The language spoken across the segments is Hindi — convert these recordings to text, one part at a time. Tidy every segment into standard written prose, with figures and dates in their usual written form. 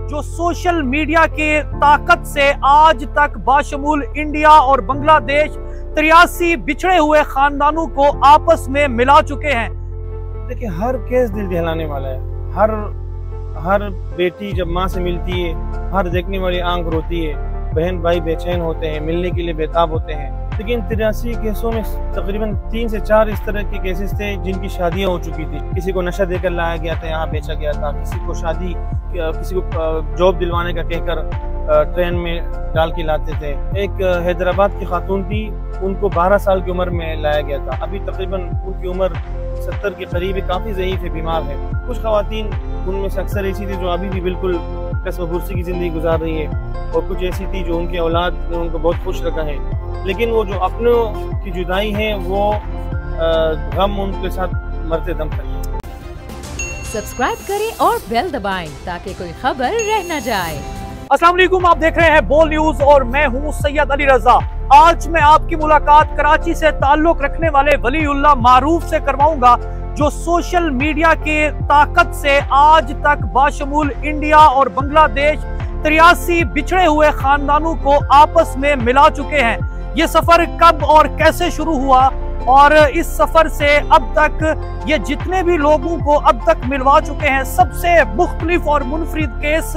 जो सोशल मीडिया के ताकत से आज तक बाशमूल इंडिया और बांग्लादेश 83 बिछड़े हुए खानदानों को आपस में मिला चुके हैं। देखिए, हर केस दिल दहलाने वाला है। हर बेटी जब माँ से मिलती है, हर देखने वाली आंख रोती है, बहन भाई बेचैन होते हैं, मिलने के लिए बेताब होते हैं। लेकिन 83 केसों में तकरीबन 3 से 4 इस तरह के केसेस थे जिनकी शादियां हो चुकी थी। किसी को नशा देकर लाया गया था, यहाँ बेचा गया था। किसी को जॉब दिलवाने का कहकर ट्रेन में डाल के लाते थे। एक हैदराबाद की खातून थी, उनको 12 साल की उम्र में लाया गया था। अभी तकरीबन उनकी उम्र 70 के करीब है, काफ़ी ज़ईफ़ है, बीमार है। कुछ ख़वातीन उनमें से अक्सर ऐसी थी जो अभी भी बिल्कुल कसम-फुर्सी की ज़िंदगी गुजार रही है, और कुछ ऐसी थी जो उनके औलाद ने उनको बहुत खुश रखा है। लेकिन वो जो अपनों की जुदाई है, वो गम उनके साथ मरते दम तक है। सब्सक्राइब करें और बेल दबाएं ताकि कोई खबर रह न जाए। अस्सलाम वालेकुम, आप देख रहे हैं बोल न्यूज और मैं हूं सैयद अली रजा। आज मैं आपकी मुलाकात कराची से ताल्लुक रखने वाले वलीउल्लाह मारूफ से करवाऊंगा, जो सोशल मीडिया के ताकत से आज तक बाशमूल इंडिया और बांग्लादेश 83 बिछड़े हुए खानदानों को आपस में मिला चुके हैं। ये सफर कब और कैसे शुरू हुआ, और इस सफर से अब तक ये जितने भी लोगों को अब तक मिलवा चुके हैं, सबसे मुख्तलिफ और मुनफरिद केस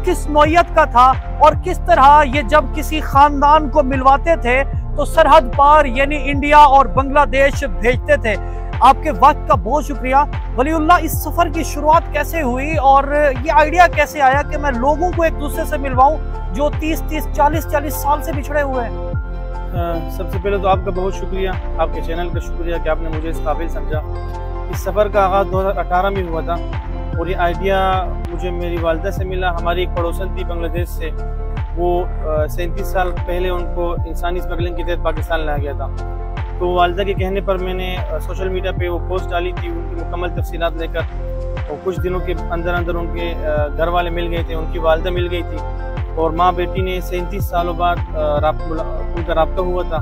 किस नौयत का था, और किस तरह ये जब किसी खानदान को मिलवाते थे तो सरहद पार यानी इंडिया और बांग्लादेश भेजते थे। आपके वक्त का बहुत शुक्रिया वलीउल्लाह। इस सफर की शुरुआत कैसे हुई और ये आइडिया कैसे आया कि मैं लोगों को एक दूसरे से मिलवाऊं जो 30-30, 40-40 साल से बिछड़े हुए हैं? सबसे पहले तो आपका बहुत शुक्रिया, आपके चैनल का शुक्रिया कि आपने मुझे इस काबिल समझा। इस सफ़र का आगाज़ 2018 में हुआ था, और ये आइडिया मुझे मेरी वालिदा से मिला। हमारी एक पड़ोसन थी बांग्लादेश से, वो 37 साल पहले उनको इंसानी स्मगलिंग के तहत पाकिस्तान लाया गया था। तो वालिदा के कहने पर मैंने सोशल मीडिया पे वो पोस्ट डाली थी उनकी मुकम्मल तफसीलात लेकर, और कुछ दिनों के अंदर अंदर उनके घर वाले मिल गए थे, उनकी वालिदा मिल गई थी, और माँ बेटी ने 37 सालों बाद उनका रब्ता हुआ था।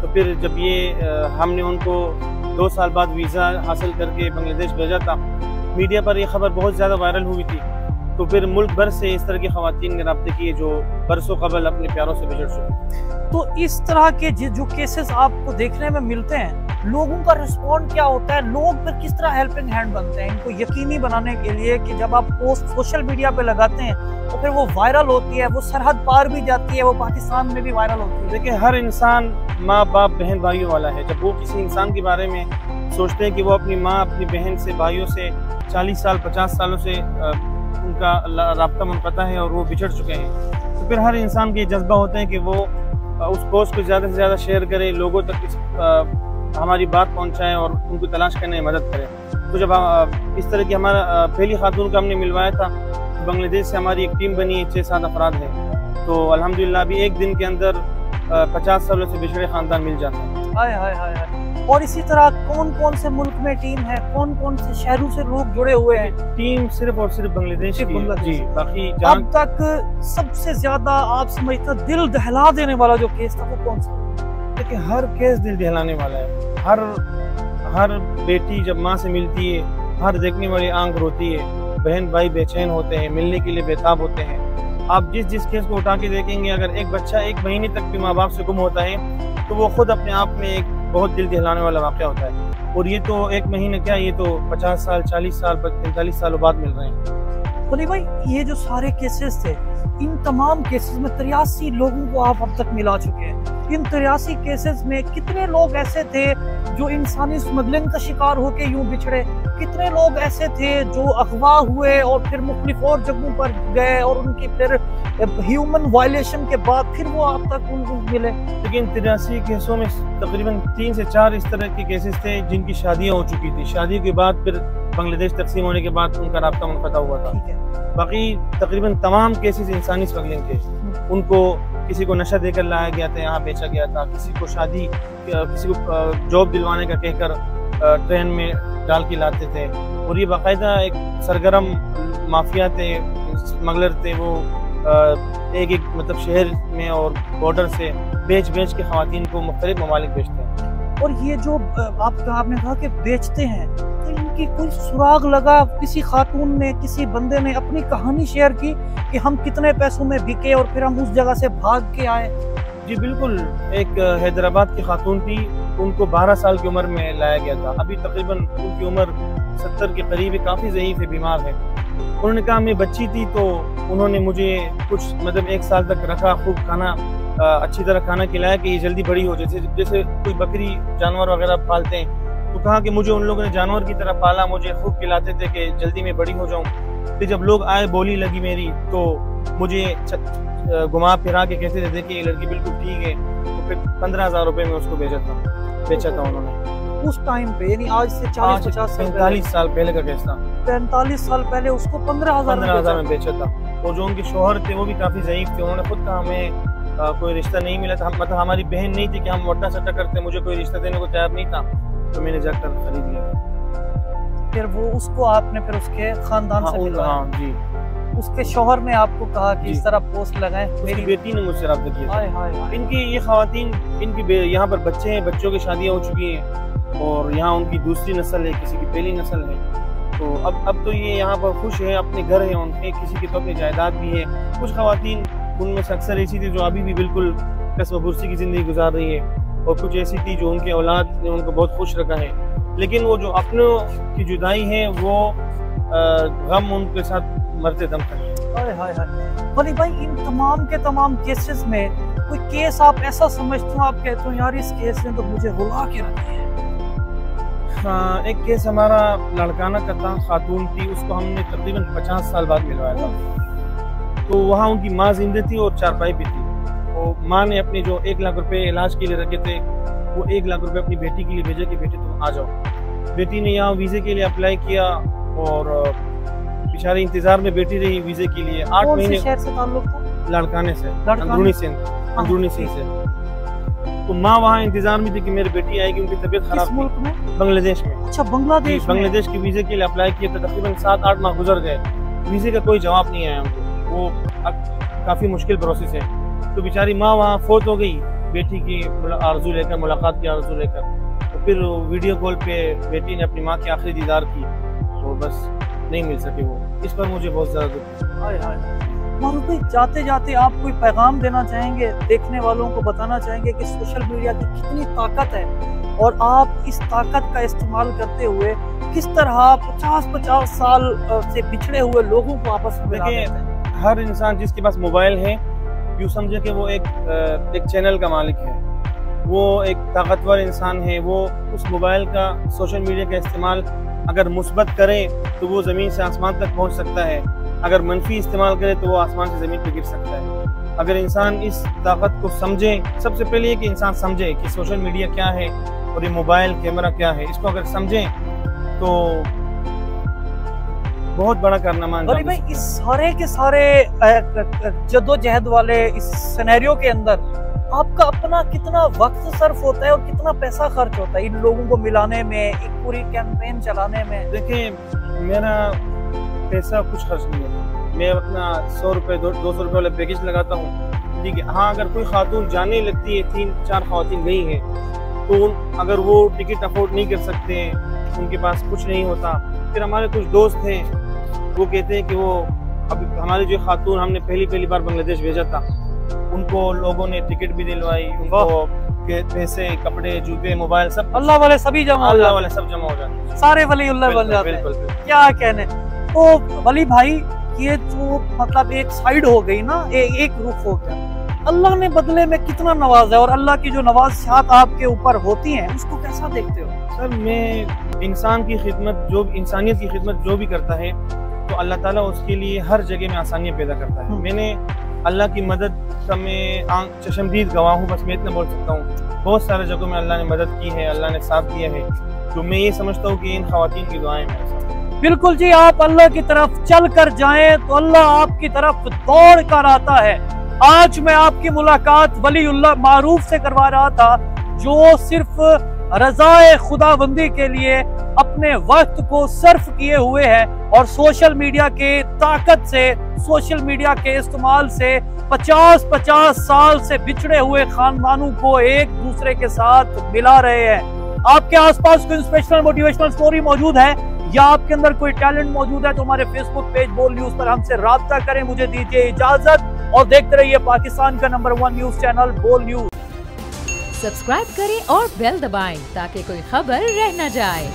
तो फिर जब ये हमने उनको 2 साल बाद वीज़ा हासिल करके बांग्लादेश भेजा था, मीडिया पर ये खबर बहुत ज़्यादा वायरल हुई थी। तो फिर मुल्क भर से इस तरह की ख़वातीन ने रब्ते किए जो बरसों कबल अपने प्यारों से बिछड़ चुके। तो इस तरह के जो केसेस आपको देखने में मिलते हैं, लोगों का रिस्पॉन्ड क्या होता है? लोग फिर किस तरह हेल्पिंग हैंड बनते हैं इनको यकीनी बनाने के लिए कि जब आप पोस्ट सोशल मीडिया पे लगाते हैं तो फिर वो वायरल होती है, वो सरहद पार भी जाती है, वो पाकिस्तान में भी वायरल होती है? देखिए, हर इंसान माँ बाप बहन भाइयों वाला है। जब वो किसी इंसान के बारे में सोचते हैं कि वो अपनी माँ अपनी बहन से भाइयों से 40 साल 50 सालों से उनका राब्ता मुनक़ता है और वो बिछड़ चुके हैं, तो फिर हर इंसान के जज्बा होते हैं कि वो उस पोस्ट को ज़्यादा से ज़्यादा शेयर करे, लोगों तक हमारी बात पहुंचाएं और उनको तलाश करने में मदद करें। तो जब इस तरह की हमारा पहली खातून को हमने मिलवाया था, तो बांग्लादेश से हमारी एक टीम बनी है, 6-7 अफराद हैं। तो अल्हम्दुलिल्लाह अभी एक दिन के अंदर 50 सालों से बिछड़े खानदान मिल जाते हैं। हाय हाय हाय हाय। और इसी तरह कौन कौन से मुल्क में टीम है, कौन कौन से शहरों से लोग जुड़े हुए हैं? टीम सिर्फ और सिर्फ बांग्लादेश की जी, बाकी अब तक सबसे ज्यादा आप समझते दिल दहला देने वाला जो केस था वो कौन सा? देखिए, हर केस दिल दहलाने वाला है। हर बेटी जब माँ से मिलती है, हर देखने वाली आंख रोती है, बहन भाई बेचैन होते हैं, मिलने के लिए बेताब होते हैं। आप जिस केस को उठा के देखेंगे, अगर एक बच्चा 1 महीने तक भी माँ बाप से गुम होता है तो वो खुद अपने आप में एक बहुत दिल दहलाने वाला वाक़या होता है। और ये तो 1 महीने क्या, ये तो 50 साल 40 साल 45 सालों बाद मिल रहे हैं। वली भाई, ये जो सारे केसेस थे, इन तमाम केसेस में 83 लोगों को आप अब तक मिला चुके हैं। इन 83 केसेस में कितने लोग ऐसे थे जो इंसानी स्मगलिंग का शिकार होकर यूं बिछड़े? कितने लोग ऐसे थे जो अगवा हुए और फिर मुख्तलिफ और जगहों पर गए और उनकी फिर ह्यूमन वायलेशन के बाद फिर वो अब तक उनको मिले? लेकिन 83 केसों में तकरीबन 3 से 4 इस तरह के केसेस थे जिनकी शादियां हो चुकी थी। शादी के बाद फिर बांग्लादेश तकसीम होने के बाद उनका राब्ता मुनक़ता हुआ था। बाकी तकरीबन तमाम केसेस इंसानी स्मगलिंग थे। उनको किसी को नशा देकर लाया गया था, यहाँ बेचा गया था। किसी को जॉब दिलवाने का कहकर ट्रेन में डाल के लाते थे, और ये बाकायदा एक सरगर्म माफिया थे, स्मगलर थे। वो एक मतलब शहर में और बॉर्डर से बेच के ख़वातीन को मुख्तलिफ ममालिक बेचते हैं। और ये जो आपने कहा कि बेचते हैं, तो कि कोई सुराग लगा, किसी खातून ने, किसी बंदे ने अपनी कहानी शेयर की कि हम कितने पैसों में बिके और फिर हम उस जगह से भाग के आए? जी बिल्कुल, एक हैदराबाद की खातून थी, उनको 12 साल की उम्र में लाया गया था। अभी तकरीबन उनकी उम्र 70 के करीब है, काफ़ी ज़ईफ़ है, बीमार है। उन्होंने कहा मैं बच्ची थी तो उन्होंने मुझे कुछ मतलब 1 साल तक रखा, खूब खाना अच्छी तरह खाना खिलाया कि ये जल्दी बड़ी हो, जैसे कोई बकरी जानवर वगैरह पालते हैं। तो कहा कि मुझे उन लोगों ने जानवर की तरह पाला, मुझे खूब खिलाते थे कि जल्दी मैं बड़ी हो जाऊँ। फिर जब लोग आए, बोली लगी मेरी, तो मुझे घुमा फिरा के कहते थे देखिए ये लड़की बिल्कुल ठीक है। तो फिर 15,000 रुपये में उसको बेचा था उन्होंने उस टाइम पे, यानी आज से 40-50 45 साल पहले का केस था। 45 साल पहले उसको 15,000 में बेचा था। और जो उनके शोहर थे वो भी काफी ज़ईफ थे, उन्होंने खुद कहा हमें कोई रिश्ता नहीं मिला था, मतलब हमारी बहन नहीं थी कि हम वट्टा सट्टा करते, मुझे कोई रिश्ता देने को तैयार नहीं था, तो मैंने जाकर खरीद लिया। फिर वो उसको आपने फिर उसके खानदान से मिलवाया? हाँ जी। उसके शौहर ने आपको कहा कि इस तरह पोस्ट लगाएं? मेरी बेटी ने मुझसे रब्ता किया। इनकी ये खवातीन, इनकी यहाँ पर बच्चे हैं, बच्चों की शादियाँ हो चुकी हैं और यहाँ उनकी दूसरी नस्ल है, किसी की पहली नस्ल है। तो अब तो ये यहाँ पर खुश है, अपने घर है उनके, किसी की तो अपनी जायदाद भी है। कुछ खवातीन उनमें से अक्सर ऐसी थी जो अभी भी बिल्कुल कसम-बुर्सी की ज़िंदगी गुजार रही है, और कुछ ऐसी थी जो उनके औलाद ने उनको बहुत खुश रखा है। लेकिन वो जो अपनों की जुदाई है वो गम उनके साथ मरते दम तक। हाय वली भाई, इन तमाम के तमाम केसेस में कोई केस आप ऐसा समझते हो, आप कहते हो यार इस केस ने तो मुझे रुला के रखा है? हाँ, एक केस हमारा लड़काना का था, खातून थी, उसको हमने तकरीबन 50 साल बाद मिलवाया था। तो वहाँ उनकी माँ जिंदा थी और 4 भाई भी थी। तो माँ ने अपने जो 1 लाख रुपए इलाज के लिए रखे थे, वो 1 लाख रुपए अपनी बेटी के लिए भेजे कि बेटी तुम आ जाओ। बेटी ने यहाँ वीज़े के लिए अप्लाई किया और बेचारी इंतजार में बैठी रही वीज़े के लिए। 8 महीने। शहर से ताल्लुक था? लड़काने से, अंदरूनी सिंध से। तो माँ वहाँ इंतजार में थी कि मेरी बेटी आएगी, उनकी तबीयत खराब थी। मुल्क में? बांग्लादेश में। अच्छा, बांग्लादेश की वीज़े के लिए अप्लाई किया था, तकरीबन 7-8 माह गुजर गए, वीज़े का कोई जवाब नहीं आया हमको। वो काफ़ी मुश्किल प्रोसेस है। तो बेचारी माँ वहाँ फोत हो गई, बेटी की आरज़ू लेकर, मुलाकात की आरज़ू लेकर। तो फिर वीडियो कॉल पे बेटी ने अपनी माँ की आखिरी दीदार की, तो बस नहीं मिल सके वो। इस पर मुझे बहुत ज़्यादा दुख। मारूफ भाई, जाते जाते आप कोई पैगाम देना चाहेंगे, देखने वालों को बताना चाहेंगे कि सोशल मीडिया की कितनी ताकत है और आप इस ताकत का इस्तेमाल करते हुए किस तरह 50-50 साल से बिछड़े हुए लोगों को आपस में मिला देते हैं? हर इंसान जिसके पास मोबाइल है, यूँ समझे कि वो एक चैनल का मालिक है, वो एक ताकतवर इंसान है। वो उस मोबाइल का, सोशल मीडिया का इस्तेमाल अगर मुस्बत करे तो वो ज़मीन से आसमान तक पहुंच सकता है, अगर मनफी इस्तेमाल करे तो वो आसमान से ज़मीन पर गिर सकता है। अगर इंसान इस ताकत को समझे, सबसे पहले ये कि इंसान समझे कि सोशल मीडिया क्या है और ये मोबाइल कैमरा क्या है, इसको अगर समझे तो बहुत बड़ा कारनामा। भाई, इस सारे के सारे जद्दोजहद वाले इस सिनेरियो के अंदर आपका अपना कितना वक्त सर्फ होता है और कितना पैसा खर्च होता है इन लोगों को मिलाने में, एक पूरी कैंपेन चलाने में? देखिए, मेरा पैसा कुछ खर्च नहीं होता। मैं अपना 100 रुपये 200 रुपये वाला पैकेज लगाता हूँ, ठीक है। हाँ, अगर कोई खातून जाने लगती है, 3-4 खातून गई हैं, तो अगर वो टिकट अफोर्ड नहीं कर सकते हैं, उनके पास कुछ नहीं होता, फिर हमारे कुछ दोस्त हैं, वो कहते हैं कि वो अभी हमारी जो खातून हमने पहली बार बांग्लादेश भेजा था, उनको लोगों ने टिकट भी दिलवाई, उनको पैसे, कपड़े, जूते, मोबाइल सब, अल्लाह वाले सभी जमा हो जाते हैं, सारे वलीउल्लाह बन जाते हैं। क्या कहने। तो वली भाई, ये जो मतलब एक साइड हो गई ना, एक रुख हो गया। अल्लाह ने बदले में कितना नवाजा, और अल्लाह की जो नवाज़त आपके ऊपर होती हैं उसको कैसा देखते हो? सर, मैं इंसान की खिदमत, जो इंसानियत की खिदमत जो भी करता है, तो अल्लाह ताला उसके लिए हर जगह में आसानियाँ पैदा करता है। मैंने अल्लाह की मदद का मैं चशमदीद गवाह हूँ, बस मैं इतना बोल सकता हूँ। बहुत सारे जगहों में अल्लाह ने मदद की है, अल्लाह ने साथ दिया है, तो मैं ये समझता हूँ कि इन खवातीन की दुआएं मेरे साथ। बिल्कुल जी, आप अल्लाह की तरफ चल कर जाएं तो अल्लाह आपकी तरफ दौड़ कर आता है। आज मैं आपकी मुलाकात वलीउल्लाह मारूफ से करवा रहा था, जो सिर्फ रज़ाए खुदाबंदी के लिए अपने वक्त को सर्फ किए हुए है और सोशल मीडिया के ताकत से, सोशल मीडिया के इस्तेमाल से 50-50 साल से बिछड़े हुए खानदानों को एक दूसरे के साथ मिला रहे हैं। आपके आसपास कोई इंस्पिरेशनल मोटिवेशनल स्टोरी मौजूद है या आपके अंदर कोई टैलेंट मौजूद है तो हमारे फेसबुक पेज बोल न्यूज पर हमसे राब्ता करें। मुझे दीजिए इजाजत और देखते रहिए पाकिस्तान का नंबर 1 न्यूज चैनल बोल न्यूज। सब्सक्राइब करें और बेल दबाएं ताकि कोई खबर रह न जाए।